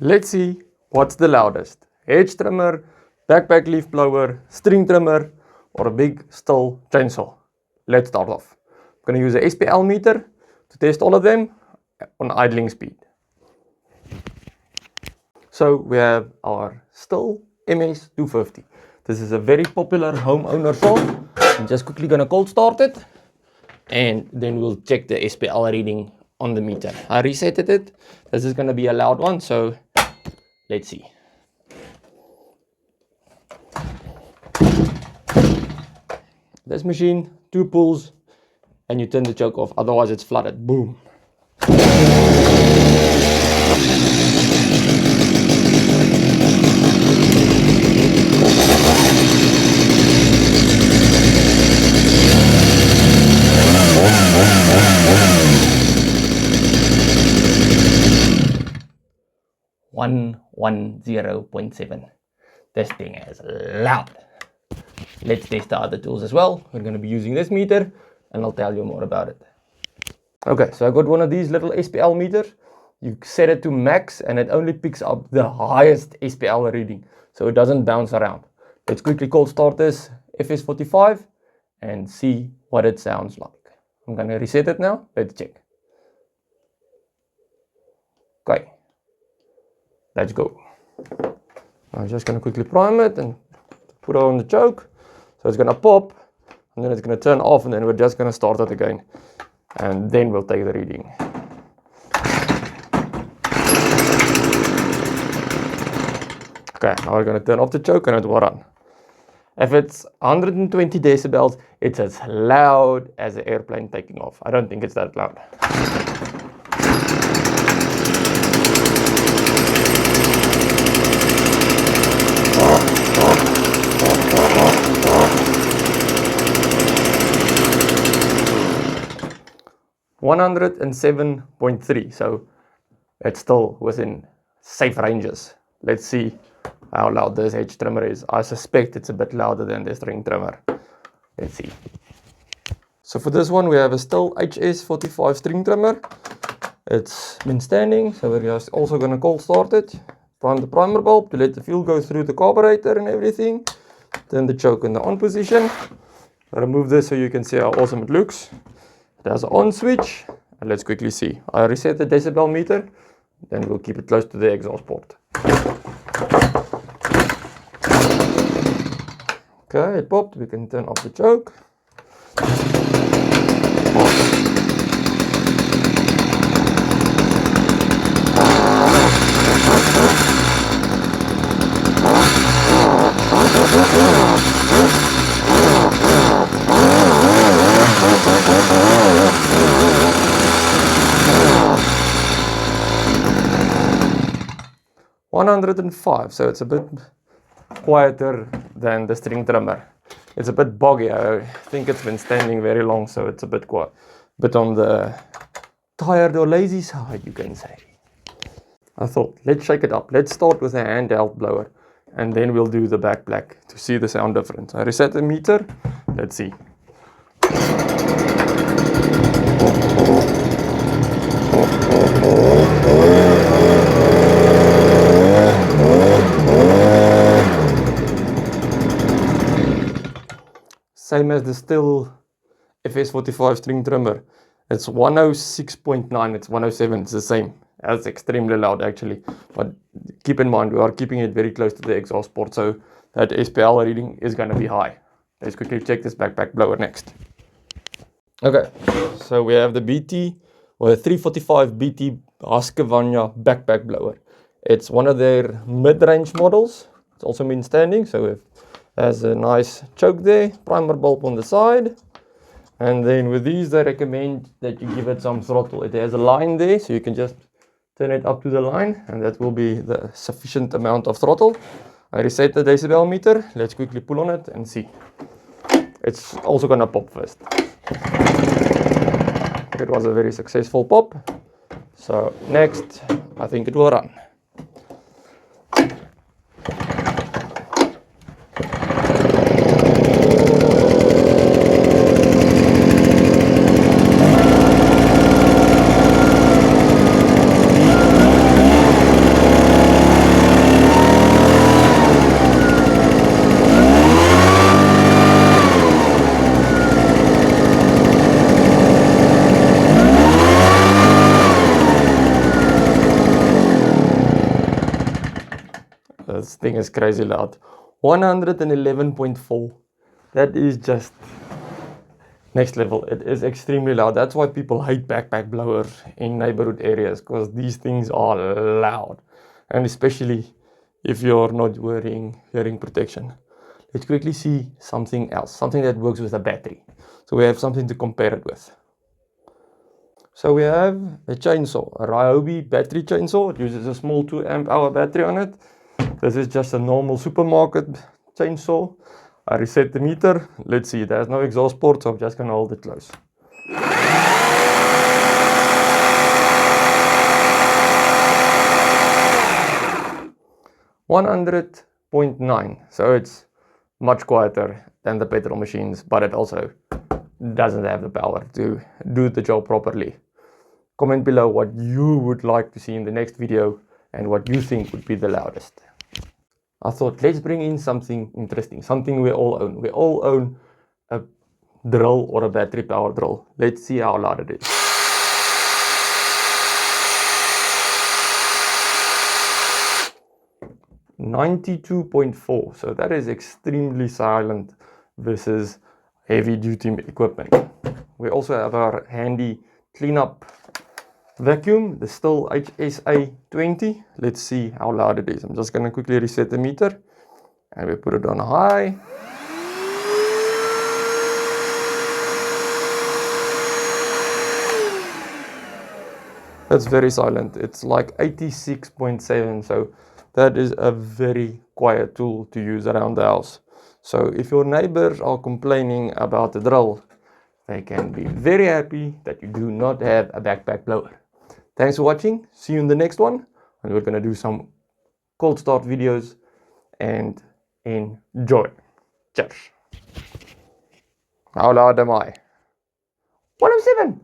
Let's see what's the loudest. Hedge trimmer, backpack leaf blower, string trimmer, or a big Stihl chainsaw. Let's start off. I'm going to use a SPL meter to test all of them on idling speed. So we have our Stihl MS250. This is a very popular homeowner saw. I'm just quickly going to cold start it and then we'll check the SPL reading on the meter. I resetted it. This is going to be a loud one, so let's see. This machine, 2 pulls and you turn the choke off, otherwise it's flooded. Boom. One 110.7. This thing is loud. Let's test the other tools as well. We're going to be using this meter and I'll tell you more about it. Okay, so I got one of these little SPL meters. You set it to max and it only picks up the highest SPL reading, so it doesn't bounce around. Let's quickly cold start this FS45 and see what it sounds like. I'm going to reset it now. Let's check. Okay. Let's go. I'm just going to quickly prime it and put it on the choke. So it's going to pop and then it's going to turn off and then we're just going to start it again. And then we'll take the reading. Okay, now we're going to turn off the choke and it will run. If it's 120 decibels, it's as loud as an airplane taking off. I don't think it's that loud. 107.3, so it's still within safe ranges. Let's see how loud this hedge trimmer is. I suspect it's a bit louder than the string trimmer. Let's see. So for this one we have a Stihl HS45 string trimmer. It's been standing, so we're just also going to cold start it. Prime the primer bulb to let the fuel go through the carburetor and everything. Turn the choke in the on position. Remove this so you can see how awesome it looks. It has an on switch, and let's quickly see. I reset the decibel meter, then we'll keep it close to the exhaust port. Okay, it popped. We can turn off the choke. $105, so it's a bit quieter than the string trimmer. It's a bit boggy. I think it's been standing very long, so it's a bit quiet, bit on the tired or lazy side, you can say. I thought, let's shake it up. Let's start with a handheld blower, and then we'll do the back black to see the sound difference. I reset the meter. Let's see. Same as the Stihl FS45 string trimmer. It's 106.9, it's 107, it's the same. That's extremely loud actually. But keep in mind, we are keeping it very close to the exhaust port, so that SPL reading is going to be high. Let's quickly check this backpack blower next. Okay, so we have the BT, or the 345 BT Husqvarna backpack blower. It's one of their mid-range models. It's also been standing, so it has a nice choke there, primer bulb on the side. And then with these, they recommend that you give it some throttle. It has a line there, so you can just turn it up to the line, and that will be the sufficient amount of throttle. I reset the decibel meter. Let's quickly pull on it and see. It's also gonna pop first. It was a very successful pop. So next, I think it will run. thing is crazy loud. 111.4. That is just next level. It is extremely loud. That's why people hate backpack blowers in neighborhood areas, because these things are loud, and especially if you're not wearing hearing protection. Let's quickly see something else, something that works with a battery. So we have something to compare it with. So we have a chainsaw, a Ryobi battery chainsaw. It uses a small 2 amp hour battery on it. This is just a normal supermarket chainsaw. I reset the meter. Let's see, there's no exhaust port, so I'm just gonna hold it close. .9, so it's much quieter than the petrol machines, but it also doesn't have the power to do the job properly. Comment below what you would like to see in the next video and what you think would be the loudest. I thought, let's bring in something interesting, something we all own. We all own a drill or a battery power drill. Let's see how loud it is. .92, so that is extremely silent versus heavy duty equipment. We also have our handy cleanup vacuum, the Stihl HSA 20. Let's see how loud it is. I'm just going to quickly reset the meter and we put it on high. That's very silent. It's like 86.7, so that is a very quiet tool to use around the house. So if your neighbors are complaining about the drill, they can be very happy that you do not have a backpack blower. Thanks for watching. See you in the next one. And we're going to do some cold start videos and enjoy. Cheers. How loud am I? 107.